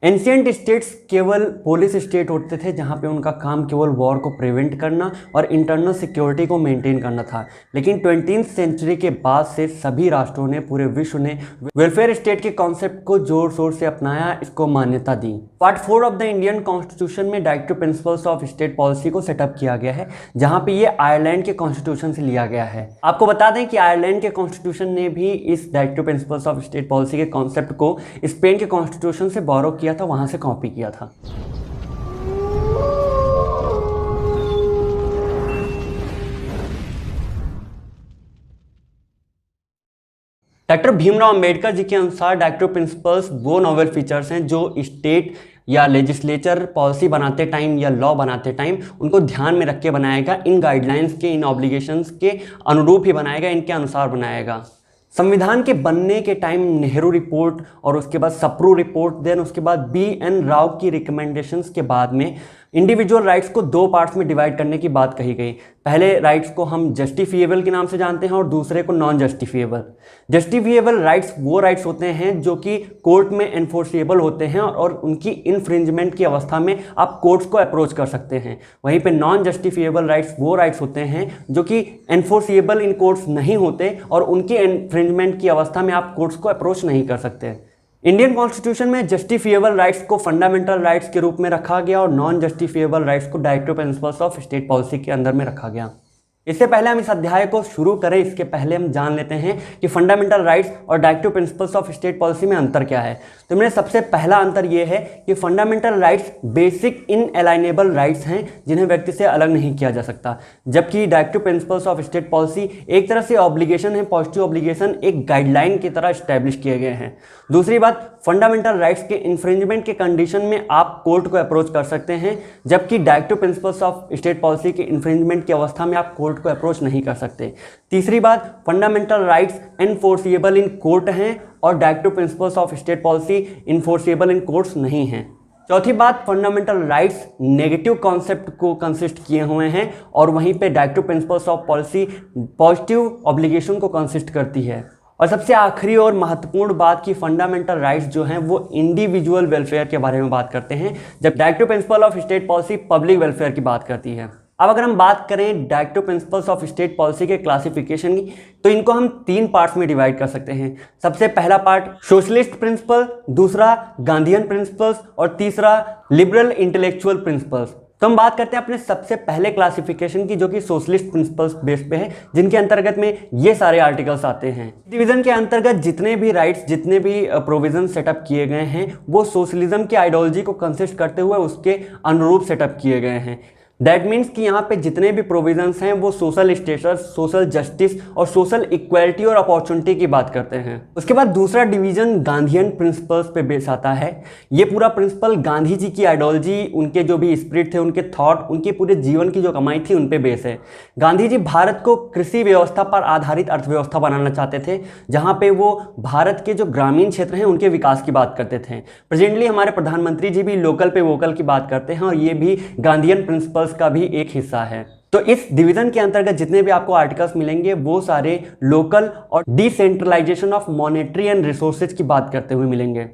Ancient states केवल police state होते थे जहाँ पे उनका काम केवल वॉर को प्रिवेंट करना और इंटरनल सिक्योरिटी को मेंटेन करना था। लेकिन 20वीं सेंचुरी के बाद से सभी राष्ट्रों ने, पूरे विश्व ने वेलफेयर स्टेट के कॉन्सेप्ट को जोर शोर से अपनाया, इसको मान्यता दी। Part 4 of the Indian constitution में directive principles of state policy को सेटअप किया गया है, जहाँ पे ये आयरलैंड के कॉन्स्टिट्यूशन से लिया गया है। आपको बता दें कि आयरलैंड के कॉन्स्टिट्यूशन ने भी इस directive principles of state policy के कॉन्सेप्ट को स्पेन के कॉन्स्टिट्यूशन से बोरो किया था, वहां से कॉपी किया था। डॉक्टर भीमराव अंबेडकर जी के अनुसार डायरेक्टिव प्रिंसिपल्स वो नोवेल फीचर्स हैं जो स्टेट या लेजिस्लेचर पॉलिसी बनाते टाइम या लॉ बनाते टाइम उनको ध्यान में रख के बनाएगा, इन गाइडलाइंस के, इन ऑब्लिगेशंस के अनुरूप ही बनाएगा, इनके अनुसार बनाएगा। संविधान के बनने के टाइम नेहरू रिपोर्ट और उसके बाद सप्रू रिपोर्ट, देन उसके बाद बी.एन. राव की रिकमेंडेशंस के बाद में इंडिविजुअल राइट्स को दो पार्ट्स में डिवाइड करने की बात कही गई। पहले राइट्स को हम जस्टिफिएबल के नाम से जानते हैं और दूसरे को नॉन जस्टिफिएबल। जस्टिफिएबल राइट्स वो राइट्स होते हैं जो कि कोर्ट में एनफोर्सिएबल होते हैं और उनकी इन्फ्रिंजमेंट की अवस्था में आप कोर्ट्स को अप्रोच कर सकते हैं। वहीं पे नॉन जस्टिफिएबल राइट्स वो राइट्स होते हैं जो कि एनफोर्सिएबल इन कोर्ट्स नहीं होते और उनकी इन्फ्रिंजमेंट की अवस्था में आप कोर्ट्स को अप्रोच नहीं कर सकते। इंडियन कॉन्स्टिट्यूशन में जस्टिफिएबल राइट्स को फंडामेंटल राइट्स के रूप में रखा गया और नॉन जस्टिफिएबल राइट्स को directive principles of state policy के अंदर में रखा गया। इससे पहले हम इस अध्याय को शुरू करें, इसके पहले हम जान लेते हैं कि फंडामेंटल राइट्स और directive principles of state policy में अंतर क्या है। तो मेरे सबसे पहला अंतर यह है कि फंडामेंटल राइट्स बेसिक इनएलाइनेबल राइट्स हैं जिन्हें व्यक्ति से अलग नहीं किया जा सकता, जबकि directive principles of state policy एक तरह से ऑब्लिगेशन है, पॉजिटिव ऑब्लिगेशन, एक गाइडलाइन की तरह स्टैब्लिश किए गए हैं। दूसरी बात, फंडामेंटल राइट्स के इन्फ्रिंजमेंट के कंडीशन में आप कोर्ट को अप्रोच कर सकते हैं, जबकि directive principles of state policy के इन्फ्रिंजमेंट की अवस्था में आप कोर्ट को अप्रोच नहीं कर सकते। तीसरी बात, fundamental rights enforceable in court हैं और directive principles of state policy enforceable in courts नहीं हैं। चौथी बात, फंडामेंटल राइट्स नेगेटिव कॉन्सेप्ट को कंसिस्ट किए हुए हैं और वहीं पे directive principles of policy positive obligation को कंसिस्ट करती है। और सबसे आखिरी और महत्वपूर्ण बात कि फंडामेंटल राइट्स जो हैं वो इंडिविजुअल वेलफेयर के बारे में बात करते हैं, जब directive principle of state policy public welfare की बात करती है। अब अगर हम बात करें directive principles of state policy के क्लासिफिकेशन की, तो इनको हम तीन पार्ट्स में डिवाइड कर सकते हैं। सबसे पहला पार्ट सोशलिस्ट प्रिंसिपल, दूसरा गांधीयन प्रिंसिपल्स और तीसरा लिबरल इंटेलेक्चुअल प्रिंसिपल्स। तो हम बात करते हैं अपने सबसे पहले क्लासिफिकेशन की, जो कि सोशलिस्ट प्रिंसिपल्स बेस पे है, जिनके अंतर्गत में ये सारे आर्टिकल्स आते हैं। डिवीजन के अंतर्गत जितने भी राइट्स, जितने भी प्रोविजन सेटअप किए गए हैं वो सोशलिज्म की आइडियोलॉजी को कंसिस्ट करते हुए उसके अनुरूप सेटअप किए गए हैं। दैट मीन्स कि यहाँ पे जितने भी प्रोविजंस हैं वो सोशल स्टेटस, सोशल जस्टिस और सोशल इक्वालिटी और अपॉर्चुनिटी की बात करते हैं। उसके बाद दूसरा डिवीजन गांधीयन प्रिंसिपल्स पे बेस आता है। ये पूरा प्रिंसिपल गांधी जी की आइडियोलॉजी, उनके जो भी स्पिरिट थे, उनके थॉट, उनके पूरे जीवन की जो कमाई थी उन पे बेस है। गांधी जी भारत को कृषि व्यवस्था पर आधारित अर्थव्यवस्था बनाना चाहते थे, जहाँ पे वो भारत के जो ग्रामीण क्षेत्र हैं उनके विकास की बात करते थे। प्रेजेंटली हमारे प्रधानमंत्री जी भी लोकल पे वोकल की बात करते हैं और ये भी गांधीयन प्रिंसिपल्स का भी एक हिस्सा है। तो इस डिवीजन के अंतर्गत जितने भी आपको आर्टिकल्स मिलेंगे वो सारे लोकल और decentralization of monetary and resources की बात करते हुए मिलेंगे।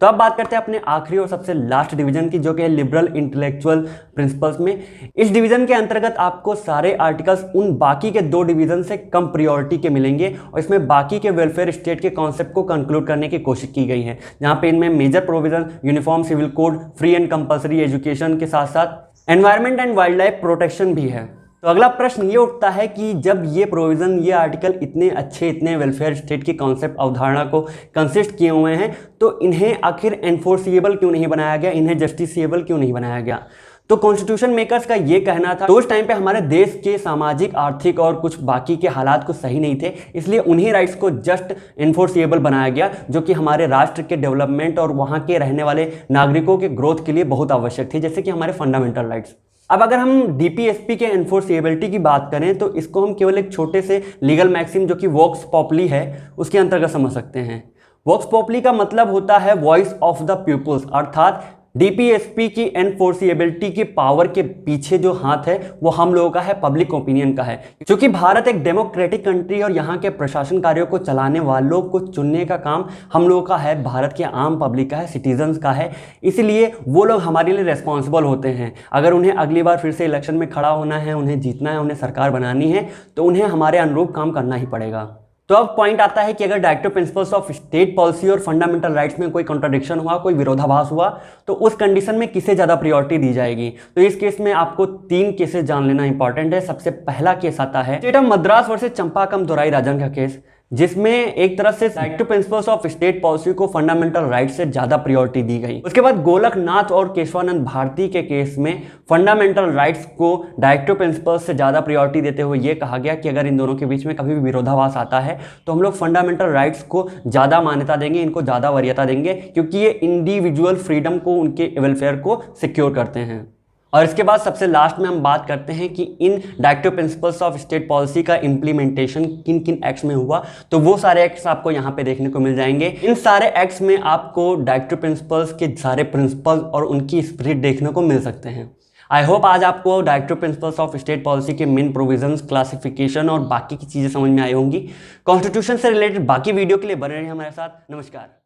तो अब बात करते हैं अपने आखिरी और सबसे लास्ट डिवीजन की, जो कि है लिबरल इंटेलेक्चुअल प्रिंसिपल्स में। इस डिवीजन के अंतर्गत आपको सारे आर्टिकल्स उन बाकी के दो डिवीजन से कम प्रायोरिटी के मिलेंगे और इसमें बाकी के वेलफेयर स्टेट के कॉन्सेप्ट को कंक्लूड करने की कोशिश की गई है, जहां पे इनमें major provision uniform civil code, free and compulsory education के साथ साथ environment and wildlife protection भी है। तो अगला प्रश्न ये उठता है कि जब ये प्रोविजन, ये आर्टिकल इतने अच्छे, इतने वेलफेयर स्टेट की कॉन्सेप्ट अवधारणा को कंसिस्ट किए हुए हैं, तो इन्हें आखिर एनफोर्सिएबल क्यों नहीं बनाया गया, इन्हें जस्टिसिएबल क्यों नहीं बनाया गया? तो कॉन्स्टिट्यूशन मेकर्स का ये कहना था, तो उस टाइम पे हमारे देश के सामाजिक, आर्थिक और कुछ बाकी के हालात कुछ सही नहीं थे, इसलिए उन्हीं राइट्स को जस्ट एनफोर्सिएबल बनाया गया, जो कि हमारे राष्ट्र के डेवलपमेंट और वहाँ के रहने वाले नागरिकों के ग्रोथ के लिए बहुत आवश्यक थी, जैसे कि हमारे फंडामेंटल राइट्स। अब अगर हम डीपीएसपी के एनफोर्सिएबिलिटी की बात करें तो इसको हम केवल एक छोटे से लीगल मैक्सिम, जो कि वोक्स पॉपुली है, उसके अंतर्गत समझ सकते हैं। वोक्स पॉपुली का मतलब होता है वॉइस ऑफ द पीपुल्स, अर्थात डीपीएसपी की एनफोर्सिएबिलिटी की पावर के पीछे जो हाथ है वो हम लोगों का है, पब्लिक ओपिनियन का है। क्योंकि भारत एक डेमोक्रेटिक कंट्री और यहाँ के प्रशासन कार्यों को चलाने वालों को चुनने का काम हम लोगों का है, भारत के आम पब्लिक का है, सिटीजन्स का है। इसलिए वो लोग हमारे लिए रेस्पॉन्सिबल होते हैं। अगर उन्हें अगली बार फिर से इलेक्शन में खड़ा होना है, उन्हें जीतना है, उन्हें सरकार बनानी है, तो उन्हें हमारे अनुरूप काम करना ही पड़ेगा। तो अब पॉइंट आता है कि अगर directive principles of state policy और फंडामेंटल राइट्स में कोई कॉन्ट्रडिक्शन हुआ, कोई विरोधाभास हुआ, तो उस कंडीशन में किसे ज़्यादा प्रायोरिटी दी जाएगी। तो इस केस में आपको 3 केसेस जान लेना इंपॉर्टेंट है। सबसे पहला केस आता है स्टेट ऑफ मद्रास वर्सेस चंपाकम दोराईराजन का केस, जिसमें एक तरह से directive principles of state policy को फंडामेंटल राइट से ज्यादा प्रायोरिटी दी गई। उसके बाद गोलकनाथ और केशवानंद भारती के केस में फंडामेंटल राइट्स को डायरेक्टिव प्रिंसिपल्स से ज्यादा प्रायोरिटी देते हुए यह कहा गया कि अगर इन दोनों के बीच में कभी भी विरोधाभास आता है तो हम लोग फंडामेंटल राइट्स को ज्यादा मान्यता देंगे, इनको ज्यादा वरीयता देंगे, क्योंकि ये इंडिविजुअल फ्रीडम को, उनके वेलफेयर को सिक्योर करते हैं। और इसके बाद सबसे लास्ट में हम बात करते हैं कि इन directive principles of state policy का इंप्लीमेंटेशन किन किन एक्ट्स में हुआ। तो वो सारे एक्ट्स आपको यहाँ पे देखने को मिल जाएंगे। इन सारे एक्ट्स में आपको डायरेक्टिव प्रिंसिपल्स के सारे प्रिंसिपल और उनकी स्पिरिट देखने को मिल सकते हैं। आई होप आज आपको directive principles of state policy के मेन प्रोविजंस, क्लासिफिकेशन और बाकी की चीज़ें समझ में आई होंगी। कॉन्स्टिट्यूशन से रिलेटेड बाकी वीडियो के लिए बने रहिए हमारे साथ। नमस्कार।